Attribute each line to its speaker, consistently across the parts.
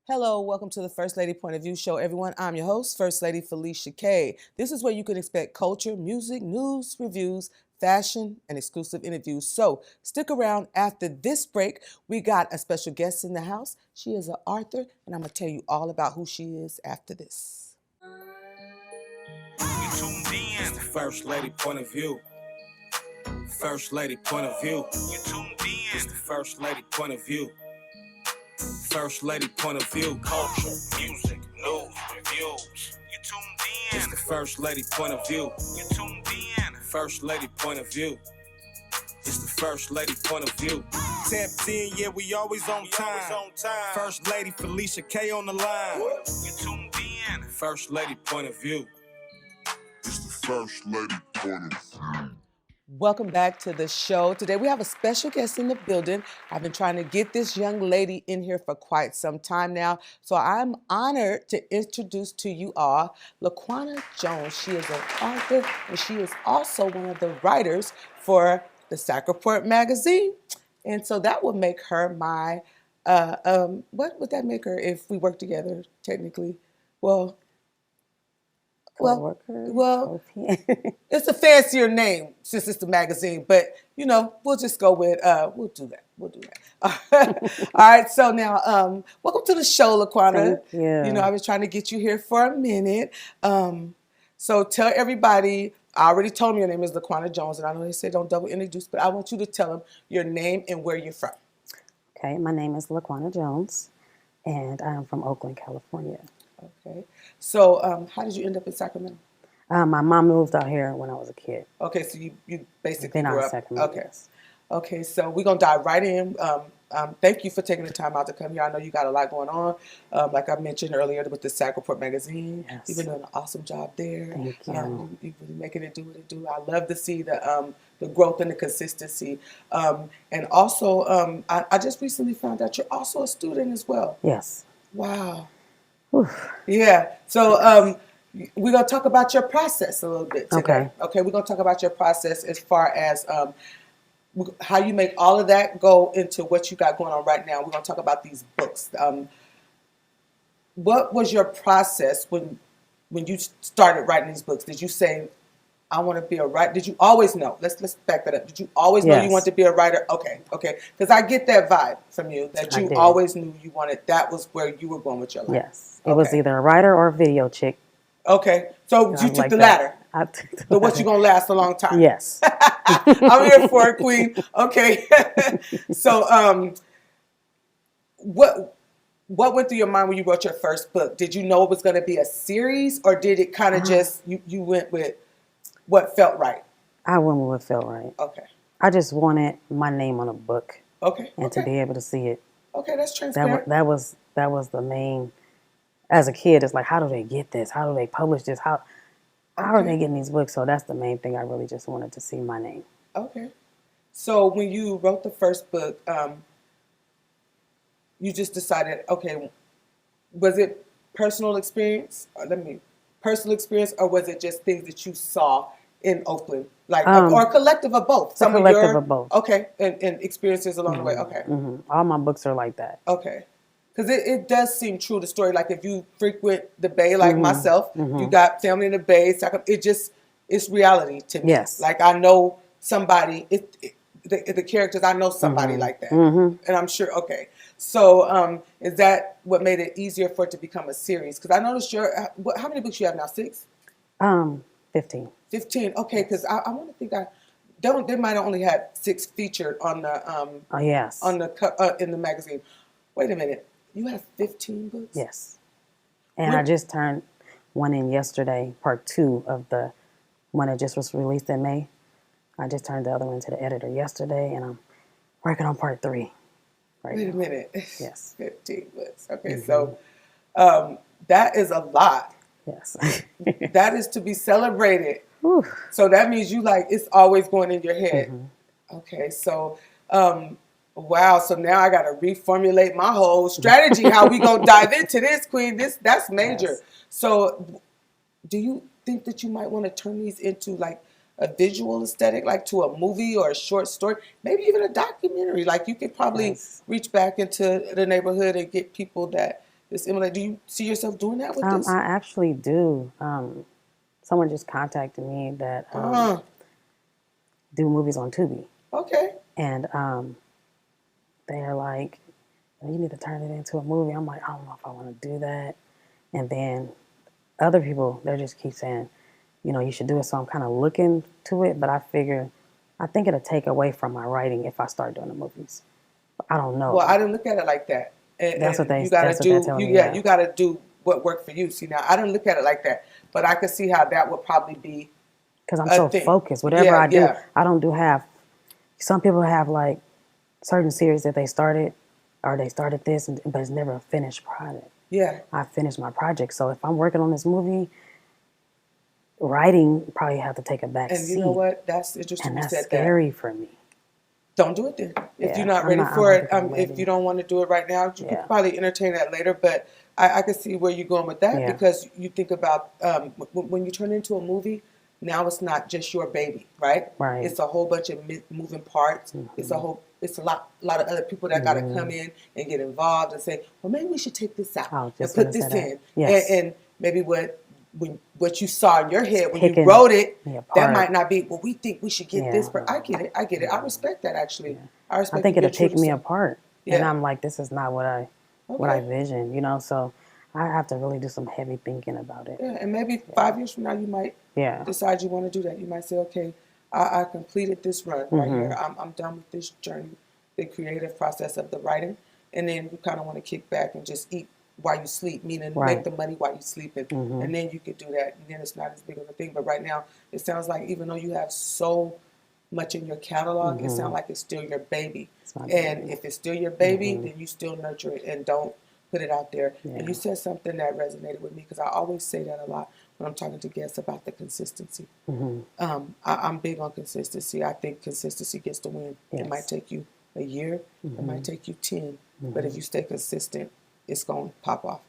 Speaker 1: Hello, welcome to the First Lady Point of View show, everyone. I'm your host, First Lady Felicia K. This is where you can expect culture, music, news, reviews, fashion, and exclusive interviews. So stick around after this break. We got a special guest in the house. She is an author, and I'm going to tell you all about who she is after this.
Speaker 2: You tuned in. It's the First Lady Point of View. First Lady Point of View. You tuned in. It's the First Lady Point of View. First Lady Point of View. Culture, music, news, reviews. You tuned in. It's the First Lady Point of View. You tuned in. First Lady Point of View. It's the First Lady Point of View. Tapped in, yeah, we always on time. First Lady Felicia K on the line. You tuned in. First Lady Point of View. It's the First Lady Point of View.
Speaker 1: Welcome back to the show. Today we have a special guest in the building. I've been trying to get this young lady in here for quite some time now. So I'm honored to introduce to you all Laquana Jones. She is an author and she is also one of the writers for the Sacraport magazine. And so that would make her my, what would that make her if we work together technically? Well, it's a fancier name since it's the magazine, but we'll just go with we'll do that. All right. So now, welcome to the show, Laquana.
Speaker 3: Thank you.
Speaker 1: I was trying to get you here for a minute. So tell everybody. I already told them your name is Laquana Jones, and I know they say don't double introduce, but I want you to tell them your name and where you're from.
Speaker 3: Okay, my name is Laquana Jones, and I am from Oakland, California.
Speaker 1: Okay. So how did you end up in Sacramento?
Speaker 3: My mom moved out here when I was a kid.
Speaker 1: Okay, so you basically
Speaker 3: Been
Speaker 1: grew
Speaker 3: out in
Speaker 1: up.
Speaker 3: Sacramento.
Speaker 1: Okay.
Speaker 3: Yes.
Speaker 1: Okay, so we're going to dive right in. Thank you for taking the time out to come here. I know you got a lot going on. Like I mentioned earlier with the Sacraport magazine.
Speaker 3: Yes.
Speaker 1: You've been doing an awesome job there.
Speaker 3: Thank you.
Speaker 1: You're really making it do what it do. I love to see the growth and the consistency. And also, I just recently found out you're also a student as well.
Speaker 3: Yes.
Speaker 1: Wow.
Speaker 3: Oof.
Speaker 1: Yeah. So we're going to talk about your process a little bit today. Okay. We're going to talk about your process as far as how you make all of that go into what you got going on right now. We're going to talk about these books. What was your process when you started writing these books? Did you say, I want to be a writer? Did you always know? Let's back that up. Did you always know you wanted to be a writer? Okay. Because I get that vibe from you, that you always knew you wanted, that was where you were going with your life.
Speaker 3: Yes. It was either a writer or a video chick.
Speaker 1: Okay. So you took the latter.
Speaker 3: I took the
Speaker 1: But what you going to last a long time?
Speaker 3: Yes.
Speaker 1: I'm here for it, Queen. Okay. So what went through your mind when you wrote your first book? Did you know it was going to be a series, or did it kind of just, you went with what felt right?
Speaker 3: I went with what felt right.
Speaker 1: Okay.
Speaker 3: I just wanted my name on a book.
Speaker 1: Okay.
Speaker 3: And to be able to see it.
Speaker 1: Okay, that's transparent.
Speaker 3: That was the main. As a kid, it's like, how do they get this? How do they publish this? How are they getting these books? So that's the main thing. I really just wanted to see my name.
Speaker 1: Okay. So when you wrote the first book, you just decided, okay, was it personal experience? Personal experience, or was it just things that you saw in Oakland, like or a collective of both?
Speaker 3: A collective of both.
Speaker 1: Okay, and experiences along the way. Okay.
Speaker 3: Mm-hmm. All my books are like that.
Speaker 1: Okay. Because it does seem true, the story. Like if you frequent the Bay, like myself, you got family in the Bay. It's reality to me.
Speaker 3: Yes.
Speaker 1: Like I know somebody, the characters, I know somebody like that. And I'm sure, okay. So is that what made it easier for it to become a series? Because I noticed how many books you have now? 6?
Speaker 3: 15.
Speaker 1: 15, okay. Because I want to think they might have only had 6 featured on the,
Speaker 3: yes.
Speaker 1: on the in the magazine. Wait a minute. You have 15 books?
Speaker 3: Yes. And I just turned one in yesterday, part 2 of the one that just was released in May. I just turned the other one to the editor yesterday, and I'm working on part 3 right now.
Speaker 1: Wait a minute.
Speaker 3: Yes.
Speaker 1: 15 books. Okay, so that is a lot.
Speaker 3: Yes.
Speaker 1: That is to be celebrated.
Speaker 3: Whew.
Speaker 1: So that means it's always going in your head. Okay, so wow, so now I got to reformulate my whole strategy. How we gonna dive into this, Queen? That's major. Yes. So, do you think that you might want to turn these into like a visual aesthetic, like to a movie or a short story, maybe even a documentary? Like you could probably reach back into the neighborhood and get people that this emulate. Do you see yourself doing that with this?
Speaker 3: I actually do. Someone just contacted me that do movies on Tubi,
Speaker 1: Okay.
Speaker 3: and they're like, "You need to turn it into a movie." I'm like, "I don't know if I want to do that." And then other people, they just keep saying, you should do it. So I'm kind of looking to it, but I think it'll take away from my writing if I start doing the movies. I don't know.
Speaker 1: Well, I didn't look at it like that. And,
Speaker 3: That's what
Speaker 1: you gotta
Speaker 3: they're
Speaker 1: do.
Speaker 3: telling
Speaker 1: You
Speaker 3: me. Yeah.
Speaker 1: you gotta do what worked for you. See, now I didn't look at it like that, but I could see how that would probably be.
Speaker 3: Because I'm so
Speaker 1: thing.
Speaker 3: focused. Whatever
Speaker 1: Yeah,
Speaker 3: I do,
Speaker 1: yeah.
Speaker 3: I don't do half. Some people have like certain series that they started, or they started this, but it's never a finished product.
Speaker 1: Yeah.
Speaker 3: I finished my project. So if I'm working on this movie, writing probably have to take a back
Speaker 1: And
Speaker 3: seat.
Speaker 1: you know what? That's interesting.
Speaker 3: And
Speaker 1: you
Speaker 3: that's
Speaker 1: said
Speaker 3: scary for me.
Speaker 1: Don't do it then. If
Speaker 3: Yeah,
Speaker 1: you're not
Speaker 3: I'm
Speaker 1: ready
Speaker 3: not- I
Speaker 1: for
Speaker 3: don't
Speaker 1: it,
Speaker 3: think I'm
Speaker 1: if
Speaker 3: ready.
Speaker 1: you don't want to do it right now, you
Speaker 3: Yeah.
Speaker 1: could probably entertain that later. But I could see where you're going with that
Speaker 3: Yeah.
Speaker 1: because you think about when you turn into a movie, now it's not just your baby, right?
Speaker 3: Right.
Speaker 1: It's a whole bunch of moving parts. It's a lot of other people that got to come in and get involved and say, well, maybe we should take this out
Speaker 3: I was
Speaker 1: and
Speaker 3: just
Speaker 1: put
Speaker 3: gonna
Speaker 1: this
Speaker 3: say that.
Speaker 1: in,
Speaker 3: Yes.
Speaker 1: and maybe what you saw in your head when you
Speaker 3: Picking
Speaker 1: wrote it,
Speaker 3: me
Speaker 1: that
Speaker 3: apart.
Speaker 1: might not be. Well, we think we should get
Speaker 3: Yeah,
Speaker 1: this, but
Speaker 3: no.
Speaker 1: I get it. I respect that actually. I respect.
Speaker 3: I think
Speaker 1: you
Speaker 3: it'll
Speaker 1: being true
Speaker 3: pick
Speaker 1: to
Speaker 3: me
Speaker 1: self.
Speaker 3: apart.
Speaker 1: Yeah.
Speaker 3: And I'm like, this is not what I
Speaker 1: Okay.
Speaker 3: vision, so I have to really do some heavy thinking about it.
Speaker 1: Yeah, and maybe 5 years from now, you might
Speaker 3: Yeah.
Speaker 1: decide you want to do that. You might say, okay, I completed this run right
Speaker 3: Mm-hmm.
Speaker 1: here. I'm done with this journey, the creative process of the writing. And then you kind of want to kick back and just eat while you sleep, meaning
Speaker 3: Right.
Speaker 1: make the money while you sleeping. And then you could do that. And then it's not as big of a thing. But right now, it sounds like even though you have so much in your catalog, it sounds like it's still your baby.
Speaker 3: my
Speaker 1: And
Speaker 3: baby.
Speaker 1: if it's still your baby, then you still nurture it and don't put it out there.
Speaker 3: Yeah.
Speaker 1: And you said something that resonated with me because I always say that a lot when I'm talking to guests about the consistency. I'm big on consistency. I think consistency gets the win. It
Speaker 3: Yes.
Speaker 1: might take you a year, it might take you 10, but if you stay consistent, it's going to pop off.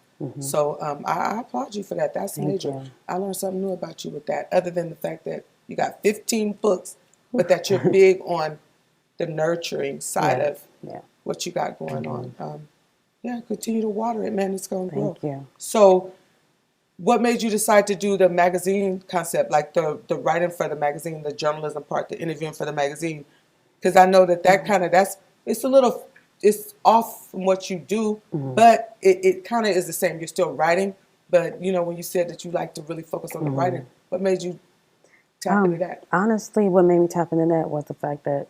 Speaker 1: So I applaud you for that. That's
Speaker 3: Thank
Speaker 1: major.
Speaker 3: you.
Speaker 1: I learned something new about you with that, other than the fact that you got 15 books, but that you're big on the nurturing side
Speaker 3: Yeah.
Speaker 1: of
Speaker 3: Yeah.
Speaker 1: what you got going on. Yeah, continue to water it, man. It's going to grow.
Speaker 3: Thank you.
Speaker 1: So, what made you decide to do the magazine concept, like the writing for the magazine, the journalism part, the interviewing for the magazine? Because I know that kind of it's off from what you do, but it kind of is the same. You're still writing, but when you said that you like to really focus on the writing, what made you tap into that?
Speaker 3: Honestly, what made me tap into that was the fact that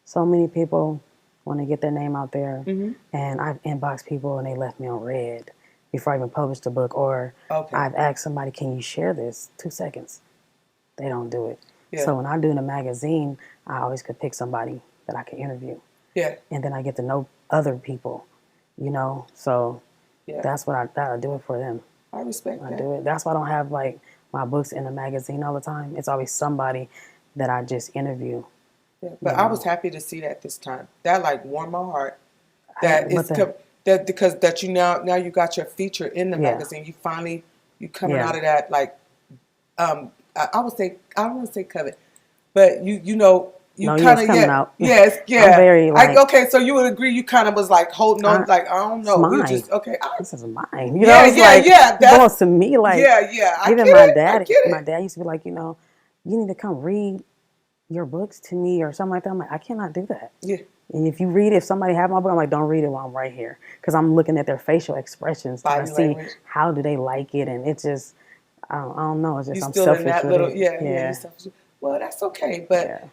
Speaker 3: so many people want to get their name out there, and I've inboxed people and they left me on red before I even published the book, or
Speaker 1: Okay.
Speaker 3: I've asked somebody, can you share this? 2 seconds. They don't do it.
Speaker 1: Yeah.
Speaker 3: So when I do the magazine, I always could pick somebody that I can interview.
Speaker 1: Yeah,
Speaker 3: And then I get to know other people, So
Speaker 1: yeah.
Speaker 3: that's what I do it for them.
Speaker 1: I respect
Speaker 3: I
Speaker 1: that.
Speaker 3: do it. That's why I don't have like my books in the magazine all the time. It's always somebody that I just interview.
Speaker 1: Yeah, but I was happy to see that this time. That warmed my heart. That
Speaker 3: But
Speaker 1: it's because that you now you got your feature in the magazine. You finally coming
Speaker 3: Yeah.
Speaker 1: out of that I would say I don't want to say covet, but you know you
Speaker 3: No,
Speaker 1: kind
Speaker 3: it's
Speaker 1: of
Speaker 3: coming out.
Speaker 1: yes yeah.
Speaker 3: I'm very, like-
Speaker 1: okay, so you would agree you kind of was like holding on I don't know.
Speaker 3: It's
Speaker 1: We
Speaker 3: mine.
Speaker 1: just okay.
Speaker 3: This is mine.
Speaker 1: Yeah,
Speaker 3: it's
Speaker 1: yeah,
Speaker 3: like,
Speaker 1: yeah,
Speaker 3: It
Speaker 1: that's-
Speaker 3: belongs to me. Like,
Speaker 1: yeah. I
Speaker 3: even
Speaker 1: get
Speaker 3: my
Speaker 1: it.
Speaker 3: dad,
Speaker 1: I get it.
Speaker 3: my dad used to be like, you need to come read your books to me or something like that. I'm like, I cannot do that.
Speaker 1: Yeah.
Speaker 3: And if somebody have my book, I'm like, don't read it while I'm right here. Because I'm looking at their facial expressions
Speaker 1: Body
Speaker 3: to see
Speaker 1: language.
Speaker 3: how do they like it. And it's just, I don't know. It's just,
Speaker 1: You
Speaker 3: I'm
Speaker 1: still
Speaker 3: selfish
Speaker 1: in that
Speaker 3: with
Speaker 1: little
Speaker 3: it.
Speaker 1: you're selfish. Well, that's okay, but
Speaker 3: Yeah.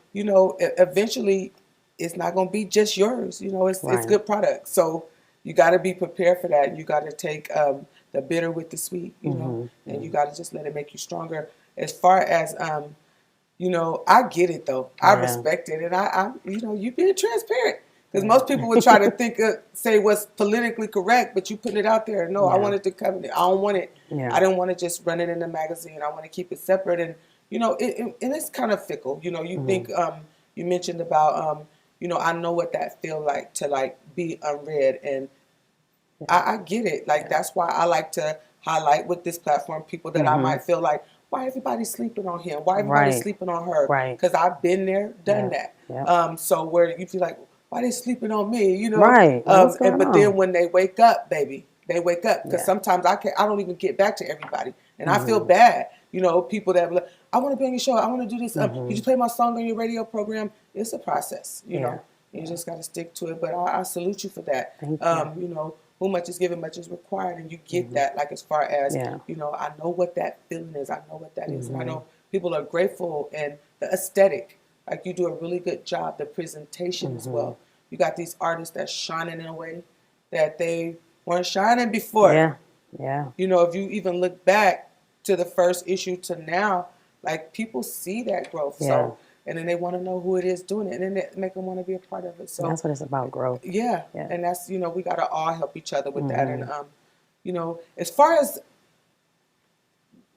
Speaker 1: eventually it's not going to be just yours. It's
Speaker 3: Right.
Speaker 1: good product, so you got to be prepared for that. You got to take the bitter with the sweet, and you got to just let it make you stronger. As far as I get it though. I
Speaker 3: Yeah.
Speaker 1: respect it, and I you being transparent. Because most people would try to say what's politically correct, but you putting it out there. No, I
Speaker 3: Yeah.
Speaker 1: want it to come. I don't want it.
Speaker 3: Yeah.
Speaker 1: I don't want to just run it in the magazine. I want to keep it separate, and and it's kind of fickle. You think you mentioned about I know what that feel like to be unread, and I get it. That's why I like to highlight with this platform people that I might feel like, why everybody sleeping on him? Why everybody
Speaker 3: Right.
Speaker 1: sleeping on her?
Speaker 3: Right.
Speaker 1: Because I've been there, done
Speaker 3: Yeah.
Speaker 1: that.
Speaker 3: Yeah.
Speaker 1: So where you feel like, why they sleeping on me?
Speaker 3: Right. What's going
Speaker 1: but
Speaker 3: on?
Speaker 1: then when they wake up, baby, they wake up. Because
Speaker 3: Yeah.
Speaker 1: sometimes I don't even get back to everybody. And I feel bad, you know, people that, like, I want to be on your show. I want to do this. Did you play my song on your radio program? It's a process, you know. You just got to stick to it. But I salute you for that.
Speaker 3: Thank you.
Speaker 1: You know, who much is given, much is required. And you get that, like, as far as, you know, I know what that feeling is. I know what that is. And I know people are grateful, and the aesthetic, like, you do a really good job, the presentation as well. You got these artists that's shining in a way that they weren't shining before.
Speaker 3: Yeah. Yeah.
Speaker 1: You know, if you even look back to the first issue to now, like, people see that growth.
Speaker 3: Yeah.
Speaker 1: So, and then they want to know who it is doing it, and then it make them want to be a part of it. So
Speaker 3: That's what it's about, growth.
Speaker 1: yeah.
Speaker 3: Yeah.
Speaker 1: And that's, you know, we got to all help each other with that. And, you know, as far as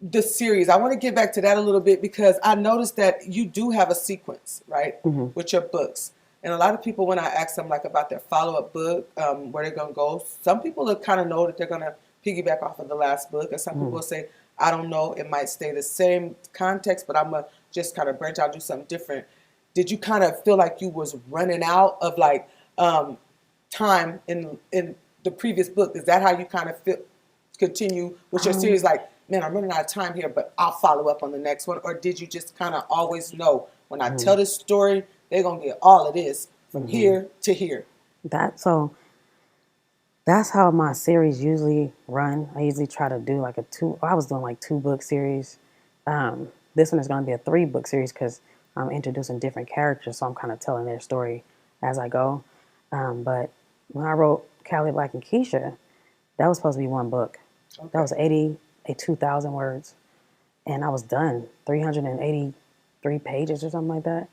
Speaker 1: the series, I want to get back to that a little bit, because I noticed that you do have a sequence, right, with your books. And a lot of people, when I ask them, like, about their follow-up book, where they're going to go, some people kind of know that they're going to piggyback off of the last book, and some people will say, I don't know, it might stay the same context, but I'm going to just kind of branch out, do something different. Did you kind of feel like you was running out of, like, time in the previous book? Is that how you kind of continue with your series? Like, man, I'm running out of time here, but I'll follow up on the next one. Or did you just kind of always know, when I tell this story, they're going to get all of this from here to here?
Speaker 3: That's how my series usually run. I usually try to do like I was doing like 2-book series. This one is going to be a 3-book series, because I'm introducing different characters, so I'm kind of telling their story as I go. But when I wrote Callie, Black, and Keisha, that was supposed to be 1 book. Okay. That was 82,000 words, and I was done, 383 pages or something like that.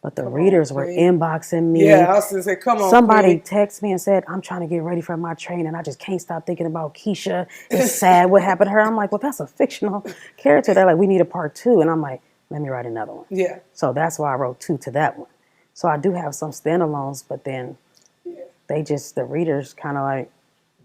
Speaker 3: But the readers were inboxing me.
Speaker 1: Yeah, I was going to say, come on,
Speaker 3: somebody texted me and said, I'm trying to get ready for my train, and I just can't stop thinking about Keisha. It's sad what happened to her. I'm like, well, that's a fictional character. They're like, we need a part 2. And I'm like, let me write another one.
Speaker 1: Yeah.
Speaker 3: So that's why I wrote 2 to that one. So I do have some standalones, but then the readers kind of like,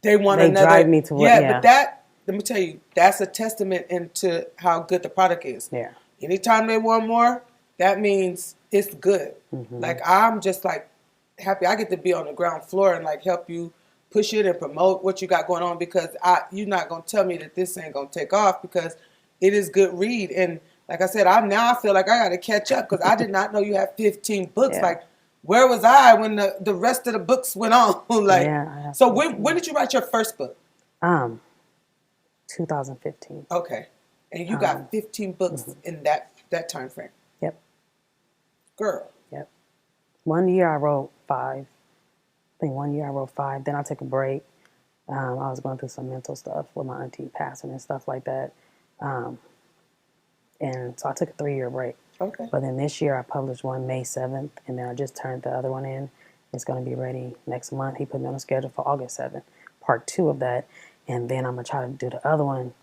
Speaker 1: they
Speaker 3: drive me to what,
Speaker 1: but that, let me tell you, that's a testament into how good the product is.
Speaker 3: Yeah.
Speaker 1: Anytime they want more, that means it's good. Like, I'm just, like, happy I get to be on the ground floor and, like, help you push it and promote what you got going on, because you're not going to tell me that this ain't going to take off, because it is good read. And like I said, I feel like I got to catch up, because I did not know you had 15 books.
Speaker 3: Yeah.
Speaker 1: Like, where was I when the rest of the books went on? Like, so when did you write your first book?
Speaker 3: 2015.
Speaker 1: Okay. And you got 15 books in that time frame.
Speaker 3: Yep.
Speaker 1: Girl.
Speaker 3: Yep. 1 year I wrote 5. I think 1 year I wrote 5. Then I took a break. I was going through some mental stuff with my auntie passing and stuff like that. And so I took a 3-year break.
Speaker 1: Okay.
Speaker 3: But then this year I published one May 7th, and then I just turned the other one in. It's going to be ready next month. He put me on the schedule for August 7th, part 2 of that. And then I'm going to try to do the other one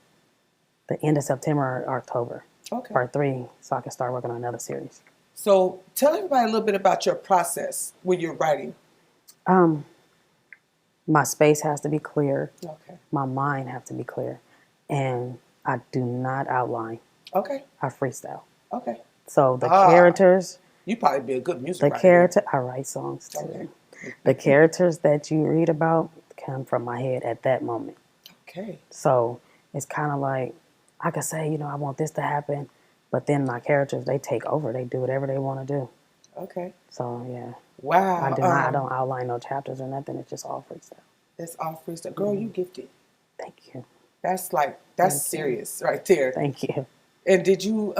Speaker 3: the end of September or October, part 3, so I can start working on another series.
Speaker 1: So tell everybody a little bit about your process when you're writing.
Speaker 3: My space has to be clear.
Speaker 1: Okay.
Speaker 3: My mind has to be clear. And I do not outline.
Speaker 1: Okay.
Speaker 3: I freestyle.
Speaker 1: Okay.
Speaker 3: So the characters.
Speaker 1: You probably be a good music
Speaker 3: writer. I write songs too. Okay. The characters that you read about come from my head at that moment.
Speaker 1: Okay.
Speaker 3: So it's kind of like, I could say, I want this to happen, but then my characters, they take over. They do whatever they want to do.
Speaker 1: Okay.
Speaker 3: So, yeah.
Speaker 1: Wow.
Speaker 3: I don't outline no chapters or nothing. It's just all freestyle.
Speaker 1: It's all freestyle. Girl, you gifted.
Speaker 3: Thank you.
Speaker 1: That's serious right there.
Speaker 3: Thank you.
Speaker 1: And did you,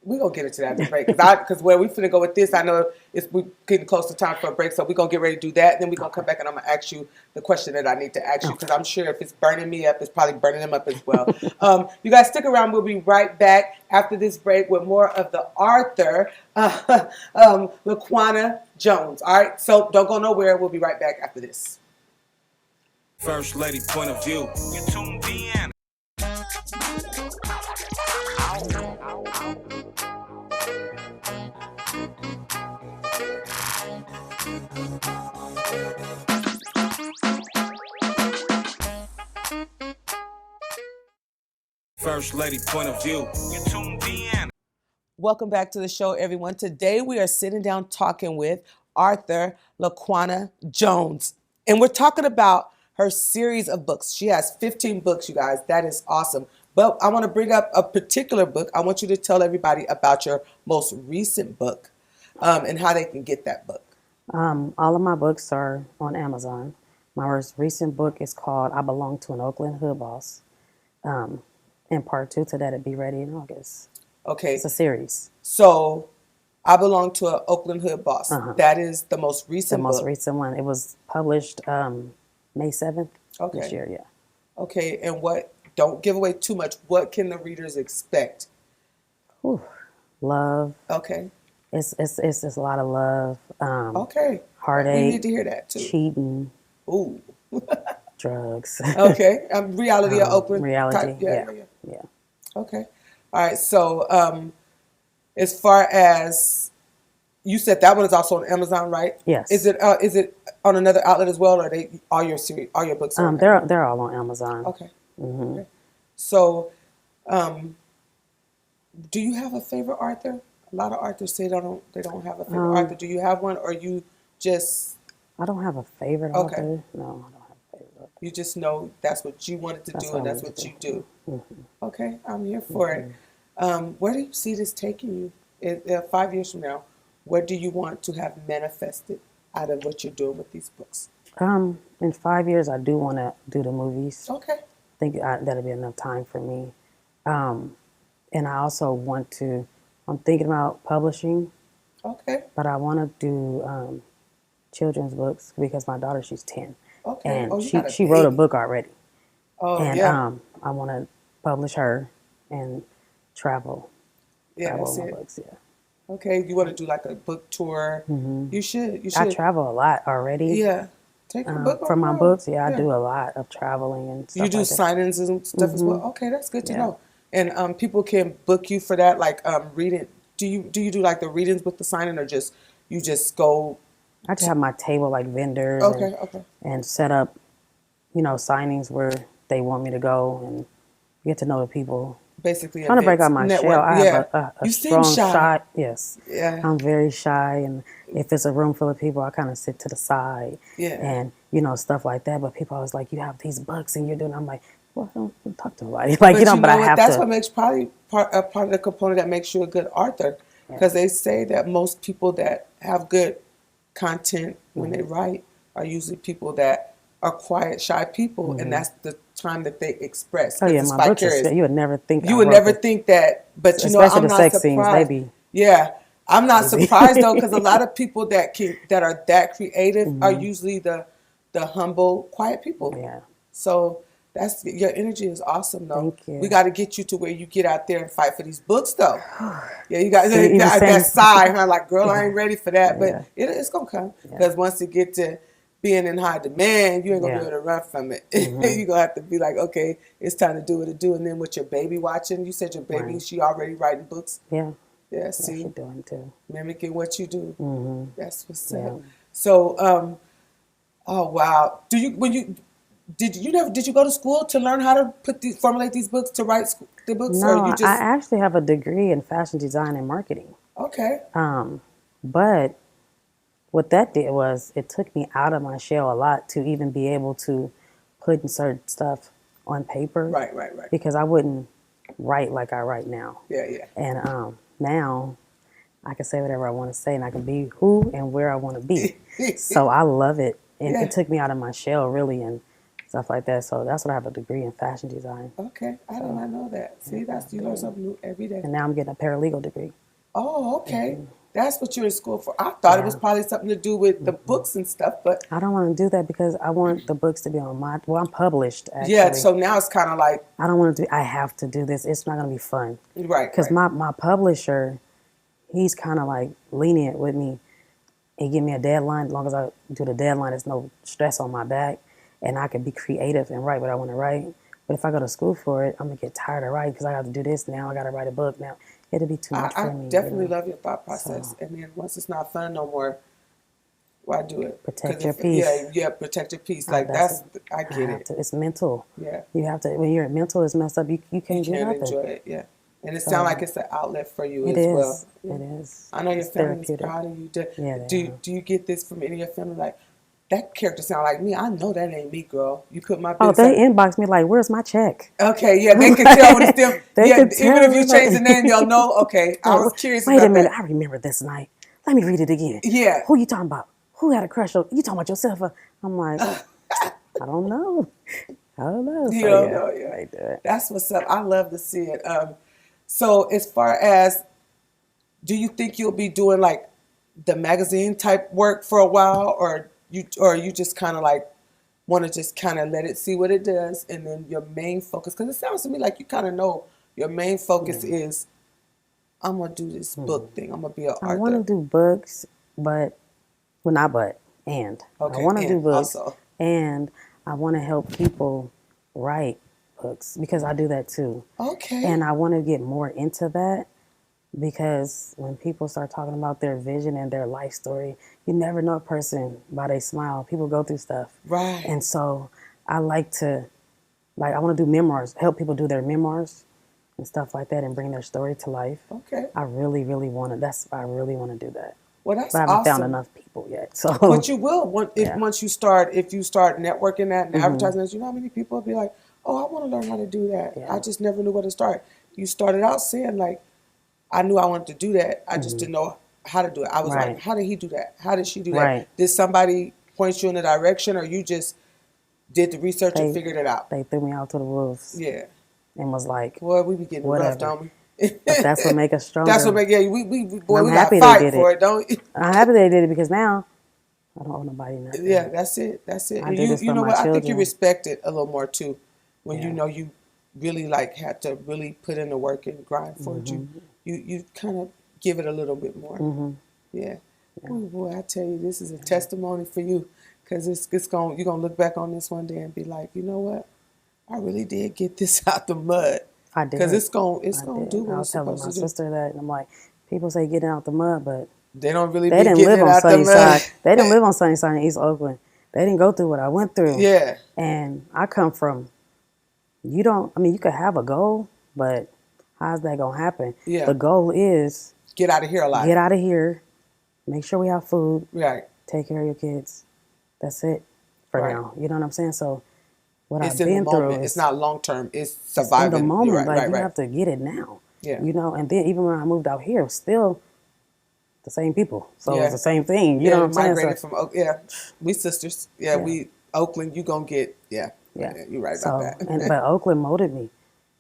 Speaker 1: we're going to get into that in the break. Because where we finna go with this, I know we're getting close to time for a break, so we're going to get ready to do that. Then we're going to come back and I'm going to ask you the question that I need to ask you, because I'm sure if it's burning me up, it's probably burning them up as well. You guys stick around. We'll be right back after this break with more of the author, Laquana Jones. All right, so don't go nowhere. We'll be right back after this.
Speaker 2: First lady point of view. You tuned in. First lady point of view. You tuned in.
Speaker 1: Welcome back to the show, everyone. Today we are sitting down talking with Arthur Laquana Jones. And we're talking about her series of books. She has 15 books, you guys. That is awesome. But I want to bring up a particular book. I want you to tell everybody about your most recent book and how they can get that book.
Speaker 3: All of my books are on Amazon. My most recent book is called I Belong to an Oakland Hood Boss. And part two to that, it'll be ready in August.
Speaker 1: Okay.
Speaker 3: It's a series.
Speaker 1: So I Belong to an Oakland Hood Boss. That is the most recent
Speaker 3: The most
Speaker 1: book.
Speaker 3: recent one. It was published May 7th this year, yeah.
Speaker 1: Okay, and what, don't give away too much. What can the readers expect?
Speaker 3: Whew. Love.
Speaker 1: Okay.
Speaker 3: It's just a lot of love.
Speaker 1: Okay.
Speaker 3: Heartache.
Speaker 1: We need to hear that too.
Speaker 3: Cheating.
Speaker 1: Ooh.
Speaker 3: Drugs.
Speaker 1: Okay. Reality of Oakland.
Speaker 3: Reality.
Speaker 1: Type.
Speaker 3: Yeah.
Speaker 1: Okay. All right. So, as far as you said, that one is also on Amazon, right?
Speaker 3: Yes.
Speaker 1: Is it on another outlet as well, or are they all your series, all your books? Are
Speaker 3: they're all on Amazon.
Speaker 1: Okay. Okay. So, do you have a favorite author? A lot of authors say they don't have a favorite author. Do you have one, or you just?
Speaker 3: I don't have a favorite author. No, I don't have a favorite author.
Speaker 1: You just know that's what you wanted to do, and that's what you do. Okay, I'm here for it. Where do you see this taking you 5 years from now? What do you want to have manifested out of what you're doing with these books?
Speaker 3: In 5 years, I do want to do the movies.
Speaker 1: Okay.
Speaker 3: I think that'll be enough time for me. And I also want to, I'm thinking about publishing.
Speaker 1: Okay.
Speaker 3: But I want to do children's books because my daughter, she's 10.
Speaker 1: Okay.
Speaker 3: And she wrote a book already.
Speaker 1: Oh,
Speaker 3: and
Speaker 1: yeah.
Speaker 3: I want to publish her and travel.
Speaker 1: Yeah,
Speaker 3: travel
Speaker 1: that's
Speaker 3: my
Speaker 1: it.
Speaker 3: books, yeah.
Speaker 1: Okay, you want to do like a book tour? You should. You should.
Speaker 3: I travel a lot already.
Speaker 1: Yeah. Take a book
Speaker 3: for my
Speaker 1: on the road.
Speaker 3: books. Yeah, I do a lot of traveling and stuff.
Speaker 1: You do
Speaker 3: like that.
Speaker 1: signings and stuff as well. Okay, that's good to know. And people can book you for that, like reading. Do you do like the readings with the signing, or just you just go?
Speaker 3: I just have my table like vendors.
Speaker 1: Okay.
Speaker 3: And set up, signings where they want me to go and get to know the people.
Speaker 1: Basically,
Speaker 3: trying to break out my shell. I have a strong shy. Yes.
Speaker 1: Yeah.
Speaker 3: I'm very shy, and if it's a room full of people, I kind of sit to the side.
Speaker 1: Yeah.
Speaker 3: And stuff like that. But people always like, you have these books and you're doing. I'm like, well, don't talk to nobody. Like but I have
Speaker 1: that's
Speaker 3: to.
Speaker 1: What makes probably part of the component that makes you a good author, because they say that most people that have good content when they write are usually people that are quiet, shy people, and that's the time that they express.
Speaker 3: Oh yeah, my books are, you would never think.
Speaker 1: You would never think that, but
Speaker 3: especially
Speaker 1: I'm
Speaker 3: the
Speaker 1: not
Speaker 3: sex
Speaker 1: surprised.
Speaker 3: scenes,
Speaker 1: Yeah, I'm not surprised though, because a lot of people that are that creative are usually the humble, quiet people.
Speaker 3: Yeah.
Speaker 1: So that's your energy is awesome though.
Speaker 3: Thank you.
Speaker 1: We got to get you to where you get out there and fight for these books though. Yeah, you got that sigh, huh? Like, girl, I ain't ready for that, but it's gonna come, because once you get to being in high demand, you ain't gonna be able to run from it. You're gonna have to be like, okay, it's time to do what it do. And then with your baby watching, you said your baby, she already writing books.
Speaker 3: Yeah.
Speaker 1: Yeah, see,
Speaker 3: she's doing too.
Speaker 1: Mimicking what you do. That's what's up. So, oh wow, did you go to school to learn how to formulate these books, to write the books?
Speaker 3: No,
Speaker 1: or you just...
Speaker 3: I actually have a degree in fashion design and marketing.
Speaker 1: Okay.
Speaker 3: But what that did was it took me out of my shell a lot to even be able to put certain stuff on paper.
Speaker 1: Right.
Speaker 3: Because I wouldn't write like I write now.
Speaker 1: Yeah.
Speaker 3: And now I can say whatever I want to say, and I can be who and where I want to be. So I love it. And it took me out of my shell, really, and stuff like that. So that's what I have a degree in fashion design.
Speaker 1: Okay. I did not know that. See, you learn something new every day.
Speaker 3: And now I'm getting a paralegal degree.
Speaker 1: Oh, okay. That's what you're in school for. I thought it was probably something to do with the books and stuff, but...
Speaker 3: I don't want to do that because I want the books to be on my... Well, I'm published, actually.
Speaker 1: Yeah, so now it's kind of like...
Speaker 3: I don't want to do... I have to do this. It's not going to be fun.
Speaker 1: Right,
Speaker 3: because my publisher, he's kind of like lenient with me. He give me a deadline. As long as I do the deadline, there's no stress on my back, and I can be creative and write what I want to write. But if I go to school for it, I'm going to get tired of writing because I have to do this now. I got to write a book now. It'll be too much for me.
Speaker 1: I definitely love your thought process. So, and then once it's not fun no more, why do it?
Speaker 3: Protect your peace.
Speaker 1: Yeah, protect your peace. Like I get it.
Speaker 3: It's mental.
Speaker 1: Yeah.
Speaker 3: You have to, when your mental is messed up, you can't do nothing.
Speaker 1: Enjoy it, yeah. And it sounds like it's an outlet for you
Speaker 3: as
Speaker 1: well.
Speaker 3: It is.
Speaker 1: I know your family's proud of you. Do you get this from any of your family? Like, that character sound like me. I know that ain't me, girl. You put my
Speaker 3: Oh,
Speaker 1: business.
Speaker 3: they inbox me like, "Where's my check?"
Speaker 1: Okay, yeah, they can tell when it's them.
Speaker 3: They
Speaker 1: Yeah,
Speaker 3: can
Speaker 1: even if
Speaker 3: tell.
Speaker 1: you change the name, they'll know. Okay, I was
Speaker 3: Like,
Speaker 1: curious
Speaker 3: wait a
Speaker 1: about
Speaker 3: minute,
Speaker 1: that.
Speaker 3: I remember this night. Let me read it again.
Speaker 1: Yeah.
Speaker 3: Who you talking about? Who had a crush on you? Talking about yourself? I'm like, I don't know. I don't know.
Speaker 1: You
Speaker 3: So
Speaker 1: don't
Speaker 3: yeah,
Speaker 1: know, yeah.
Speaker 3: they do it.
Speaker 1: That's what's up. I love to see it. So as far as, do you think you'll be doing like the magazine type work for a while, or you just kind of like want to just kind of let it see what it does, and then your main focus? Because it sounds to me like you kind of know your main focus is, I'm gonna do this book thing. I'm gonna be an
Speaker 3: I want to
Speaker 1: author.
Speaker 3: do books, but well, not but and I
Speaker 1: Okay,
Speaker 3: want to do
Speaker 1: and
Speaker 3: books,
Speaker 1: also,
Speaker 3: and I want to help people write books because I do that too,
Speaker 1: okay,
Speaker 3: and I want to get more into that because when people start talking about their vision and their life story, you never know a person by their smile. People go through stuff,
Speaker 1: right,
Speaker 3: and so I like to I want to do memoirs, help people do their memoirs and stuff like that, and bring their story to life.
Speaker 1: okay.
Speaker 3: I really, really want to. I really want to do that,
Speaker 1: Well,
Speaker 3: but
Speaker 1: that's
Speaker 3: I haven't found
Speaker 1: awesome.
Speaker 3: enough people yet. So
Speaker 1: But you will
Speaker 3: yeah.
Speaker 1: once you start, if you start networking that and advertising that, you know how many people will be like, "Oh, I want to learn how to do that. I
Speaker 3: Yeah.
Speaker 1: just never knew where to start." You started out saying like, "I knew I wanted to do that. I just didn't know how to do it." I was like,
Speaker 3: Right.
Speaker 1: "How did he do that? How did she do that?
Speaker 3: Right.
Speaker 1: Did somebody point you in a direction, or you just did the research and
Speaker 3: They
Speaker 1: figured it out?"
Speaker 3: they threw me out to the wolves
Speaker 1: Yeah.
Speaker 3: and was like,
Speaker 1: Boy, we be getting rough,
Speaker 3: whatever.
Speaker 1: don't we?
Speaker 3: But that's what make us
Speaker 1: That's what
Speaker 3: stronger.
Speaker 1: make, yeah.
Speaker 3: And
Speaker 1: Boy,
Speaker 3: I'm
Speaker 1: we got to
Speaker 3: happy they
Speaker 1: fight
Speaker 3: did
Speaker 1: for
Speaker 3: it.
Speaker 1: it, don't we?
Speaker 3: I'm happy they did it because now I don't owe nobody
Speaker 1: Yeah,
Speaker 3: nothing.
Speaker 1: that's it. That's it.
Speaker 3: I
Speaker 1: And
Speaker 3: do this
Speaker 1: you
Speaker 3: for
Speaker 1: know
Speaker 3: my
Speaker 1: what? I think you
Speaker 3: children.
Speaker 1: respect it a little more too, when you
Speaker 3: Yeah.
Speaker 1: know you really like had to really put in the work and grind for it. You kind of give it a little bit more. Yeah. Oh boy, I tell you, this is a testimony for you, because it's going you're gonna look back on this one day and be like, you know what? I really did get this out the mud,
Speaker 3: I
Speaker 1: because
Speaker 3: did.
Speaker 1: it's
Speaker 3: I
Speaker 1: gonna do
Speaker 3: did. I
Speaker 1: what
Speaker 3: was
Speaker 1: it's
Speaker 3: telling
Speaker 1: supposed
Speaker 3: my
Speaker 1: to do.
Speaker 3: sister that, and I'm like, people say getting out the mud, but
Speaker 1: They don't really
Speaker 3: they
Speaker 1: be
Speaker 3: didn't
Speaker 1: getting
Speaker 3: live
Speaker 1: it
Speaker 3: on
Speaker 1: out the mud.
Speaker 3: Sunnyside. They didn't live on Sunnyside in East Oakland. They didn't go through what I went through.
Speaker 1: Yeah,
Speaker 3: And I come from, you don't, I mean, you could have a goal, but how's that going to happen?
Speaker 1: yeah.
Speaker 3: The goal is
Speaker 1: Get out of here alive.
Speaker 3: get out of here, make sure we have food,
Speaker 1: Right,
Speaker 3: take care of your kids. That's it for
Speaker 1: right.
Speaker 3: now. You know what I'm saying? So what
Speaker 1: It's
Speaker 3: I've
Speaker 1: in the
Speaker 3: been through
Speaker 1: moment. It's
Speaker 3: is
Speaker 1: not long term. It's
Speaker 3: it's in the
Speaker 1: surviving. You're
Speaker 3: moment.
Speaker 1: right,
Speaker 3: Like
Speaker 1: right,
Speaker 3: you
Speaker 1: right.
Speaker 3: have to get it now.
Speaker 1: Yeah,
Speaker 3: You know, and then even when I moved out here, it was still the same people. So it was
Speaker 1: yeah,
Speaker 3: the same thing. You know
Speaker 1: yeah.
Speaker 3: what I'm saying? So
Speaker 1: Migrated from yeah, we sisters. Yeah,
Speaker 3: yeah,
Speaker 1: we Oakland. You gonna get yeah.
Speaker 3: yeah.
Speaker 1: You're right about
Speaker 3: So and
Speaker 1: that.
Speaker 3: but Oakland molded me.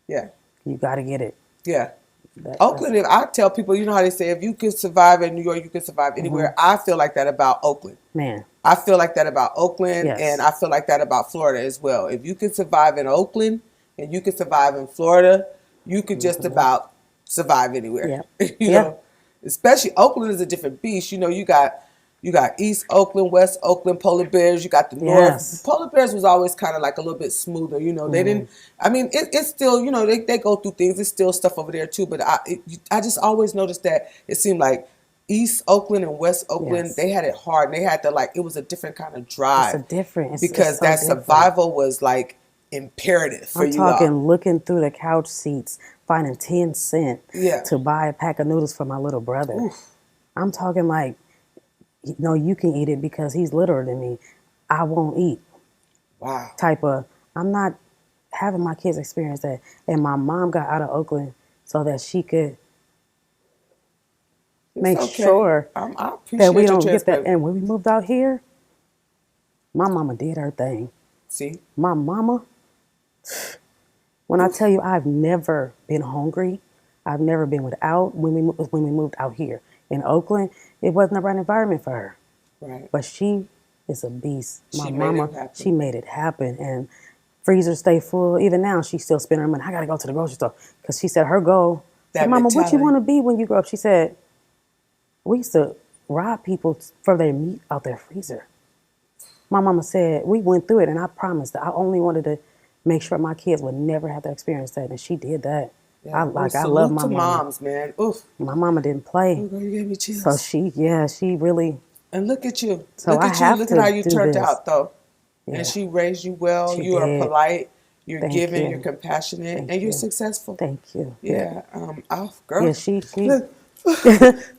Speaker 1: Yeah,
Speaker 3: You got to get it.
Speaker 1: yeah.
Speaker 3: That's
Speaker 1: Oakland. I tell people, you know how they say, if you could survive in New York, you can survive anywhere. I feel like that about Oakland.
Speaker 3: man.
Speaker 1: I feel like that about Oakland, and
Speaker 3: Yes.
Speaker 1: I feel like that about Florida as well. If you can survive in Oakland and you can survive in Florida, you could just about survive anywhere.
Speaker 3: Yep.
Speaker 1: You
Speaker 3: Yeah.
Speaker 1: know, especially Oakland is a different beast. You know, you got East Oakland, West Oakland, Polar Bears. You got the North.
Speaker 3: Yes.
Speaker 1: Polar Bears was always kind of like a little bit smoother. You know, they didn't. I mean, it's still, you know, they go through things. It's still stuff over there too. But I just always noticed that it seemed like East Oakland and West Oakland,
Speaker 3: Yes.
Speaker 1: they had it hard. And they had to like, it was a different kind of
Speaker 3: It's a
Speaker 1: drive,
Speaker 3: different. It's
Speaker 1: because
Speaker 3: so
Speaker 1: that
Speaker 3: different.
Speaker 1: survival was like imperative for
Speaker 3: I'm
Speaker 1: you all.
Speaker 3: talking looking through the couch seats, finding 10 cents
Speaker 1: Yeah.
Speaker 3: to buy a pack of noodles for my little brother.
Speaker 1: Oof.
Speaker 3: I'm talking like, no, you can eat it because he's littler than me. I won't eat.
Speaker 1: Wow.
Speaker 3: Type of, I'm not having my kids experience that. And my mom got out of Oakland so that she could
Speaker 1: It's
Speaker 3: make
Speaker 1: okay.
Speaker 3: sure
Speaker 1: I
Speaker 3: that
Speaker 1: appreciate
Speaker 3: we
Speaker 1: your
Speaker 3: don't get that.
Speaker 1: transparency.
Speaker 3: And when we moved out here, my mama did her thing.
Speaker 1: See?
Speaker 3: My mama, when I tell you I've never been hungry, I've never been without when we moved out here. In Oakland, it wasn't the right environment for her.
Speaker 1: Right.
Speaker 3: But she is a beast. My
Speaker 1: She made
Speaker 3: mama,
Speaker 1: it happen.
Speaker 3: she made it happen. And freezers stay full. Even now, she's still spending her money. I got to go to the grocery store. Because she said her goal, I
Speaker 1: That
Speaker 3: said, Mama, what you
Speaker 1: mentality.
Speaker 3: want to be when you grow up? She said, we used to rob people for their meat out their freezer. My mama said, we went through it, and I promised that I only wanted to make sure my kids would never have to experience that. And she did that.
Speaker 1: Yeah.
Speaker 3: I
Speaker 1: Salute
Speaker 3: love my
Speaker 1: to
Speaker 3: mama.
Speaker 1: moms, man. Oof.
Speaker 3: My mama didn't play.
Speaker 1: Oh, girl, you gave me chills.
Speaker 3: So she really,
Speaker 1: And look at you.
Speaker 3: So
Speaker 1: Look
Speaker 3: I
Speaker 1: at you.
Speaker 3: have
Speaker 1: Look
Speaker 3: to
Speaker 1: at how you
Speaker 3: do
Speaker 1: turned
Speaker 3: this.
Speaker 1: out, though.
Speaker 3: Yeah.
Speaker 1: And she raised you well.
Speaker 3: She
Speaker 1: You are
Speaker 3: did.
Speaker 1: polite. You're
Speaker 3: Thank
Speaker 1: giving.
Speaker 3: you.
Speaker 1: You're compassionate.
Speaker 3: Thank
Speaker 1: and you're
Speaker 3: you.
Speaker 1: successful.
Speaker 3: Thank you.
Speaker 1: Yeah. Oh, girl.
Speaker 3: Yeah, she
Speaker 1: Look.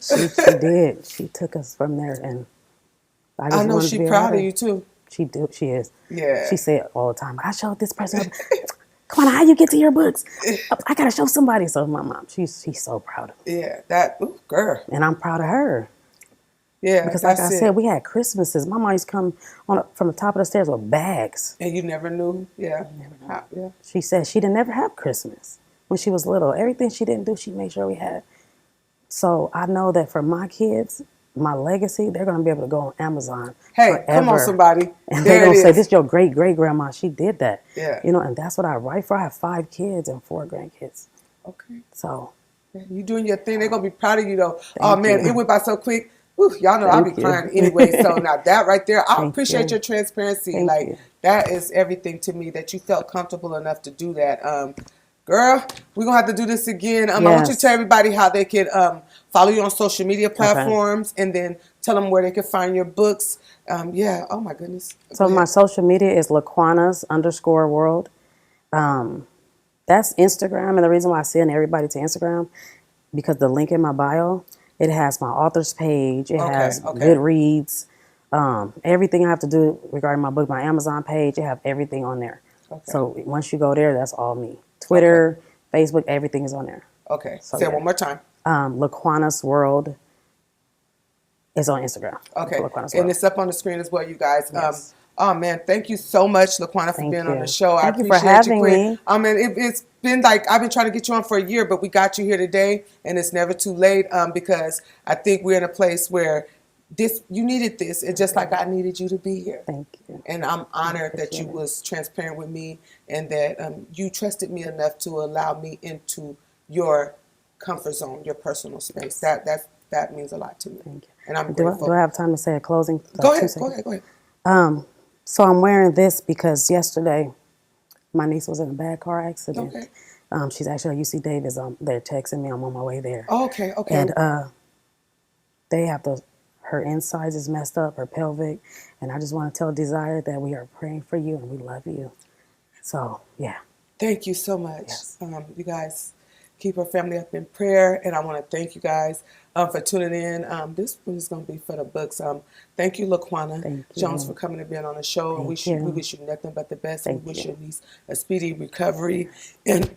Speaker 3: she did. She took us from there, and I
Speaker 1: I
Speaker 3: just
Speaker 1: know
Speaker 3: wanted to
Speaker 1: she
Speaker 3: be
Speaker 1: proud
Speaker 3: around
Speaker 1: of
Speaker 3: her.
Speaker 1: you too.
Speaker 3: She is.
Speaker 1: Yeah.
Speaker 3: She said all the time, I showed this person. Come on, how you get to your books? I gotta show somebody. So my mom, she's so proud of me.
Speaker 1: Yeah, that ooh, girl.
Speaker 3: And I'm proud of her.
Speaker 1: Yeah,
Speaker 3: Because like I
Speaker 1: that's
Speaker 3: said,
Speaker 1: it.
Speaker 3: we had Christmases. My mom used to come from the top of the stairs with bags.
Speaker 1: And you never knew. Yeah. Yeah.
Speaker 3: She said she didn't never have Christmas when she was little. Everything she didn't do, she made sure we had. So I know that for my kids, my legacy, they're going to be able to go on Amazon
Speaker 1: Hey,
Speaker 3: forever.
Speaker 1: come on, somebody.
Speaker 3: And
Speaker 1: There
Speaker 3: they're going
Speaker 1: it
Speaker 3: to say,
Speaker 1: is.
Speaker 3: this your great-great-grandma. She did that.
Speaker 1: Yeah.
Speaker 3: You know, and that's what I write for. I have 5 kids and 4 grandkids.
Speaker 1: Okay.
Speaker 3: So.
Speaker 1: You doing your thing. They're going to be proud of you, though. Oh,
Speaker 3: Thank
Speaker 1: man,
Speaker 3: you.
Speaker 1: it went by so quick. Whew, y'all know I'll be
Speaker 3: Thank you.
Speaker 1: crying anyway. So now that right there, I
Speaker 3: Thank
Speaker 1: appreciate
Speaker 3: you.
Speaker 1: your transparency.
Speaker 3: Thank
Speaker 1: like,
Speaker 3: you.
Speaker 1: that is everything to me, that you felt comfortable enough to do that. Girl, we're going to have to do this again. I want you to
Speaker 3: Yes.
Speaker 1: tell everybody how they can follow you on social media platforms, and then tell them where they can find your books. Yeah, oh my goodness.
Speaker 3: So my social media is Laquanas_world. That's Instagram, and the reason why I send everybody to Instagram, because the link in my bio, it has my author's page, it has Goodreads, everything I have to do regarding my book, my Amazon page, it have everything on there. Okay. So once you go there, that's all me. Twitter, Facebook, everything is on there.
Speaker 1: Okay,
Speaker 3: so
Speaker 1: say it one more time.
Speaker 3: Laquanas World is on Instagram.
Speaker 1: Okay, and it's up on the screen as well, you guys. Yes. Oh man, thank you so much, Laquana, for being on the show.
Speaker 3: Thank
Speaker 1: I appreciate
Speaker 3: you for having me.
Speaker 1: It's been like I've been trying to get you on for a year, but we got you here today, and it's never too late. Because I think we're in a place where you needed this, and just like I needed you to be here.
Speaker 3: Thank you.
Speaker 1: And I'm honored that you was transparent with me, and that you trusted me enough to allow me into your comfort zone, your personal space. That means a lot to me. Thank you. And I'm grateful.
Speaker 3: Do I have time to say a closing?
Speaker 1: Go ahead.
Speaker 3: So I'm wearing this because yesterday my niece was in a bad car accident. Okay. She's actually at UC Davis. They're texting me. I'm on my way there.
Speaker 1: Okay.
Speaker 3: And they have her insides is messed up, her pelvic. And I just want to tell Desire that we are praying for you and we love you. So, yeah.
Speaker 1: Thank you so much. Yes. You guys keep our family up in prayer. And I want to thank you guys for tuning in. This one is going to be for the books. Thank you, Laquana Jones, for coming and being on the show. And we wish you nothing but the best. We wish your niece a speedy recovery. And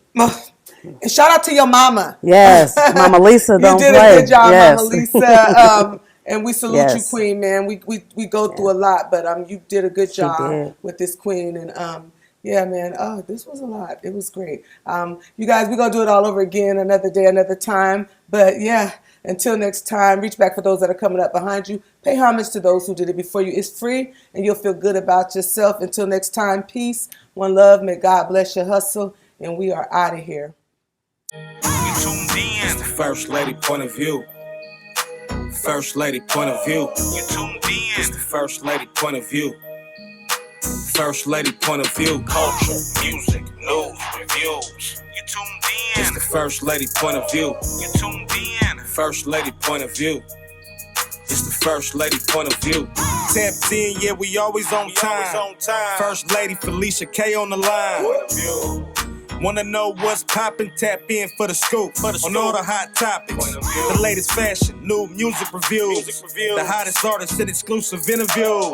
Speaker 1: shout out to your mama.
Speaker 3: Yes, Mama Lisa, don't play.
Speaker 1: You did a good job, Mama Lisa. And we salute you, Queen, man. We go through a lot, but you did a good job with this Queen. And yeah, man. Oh, this was a lot. It was great. You guys, we're going to do it all over again, another day, another time. But yeah, until next time, reach back for those that are coming up behind you. Pay homage to those who did it before you. It's free, and you'll feel good about yourself. Until next time, peace, one love. May God bless your hustle, and we are out of here.
Speaker 2: You tuned in. It's the First Lady point of view. First Lady point of view. You tuned in. It's the First Lady point of view. First Lady point of view. Culture, music, news, reviews. You tuned in. It's the First Lady point of view. You tuned in. First Lady point of view. It's the First Lady point of view. Tapped in, yeah, we always on time. First Lady Felicia K on the line. Wanna know what's poppin'? Tap in for the scoop. On all the hot topics. The latest fashion, new music reviews. The hottest artists and exclusive interviews.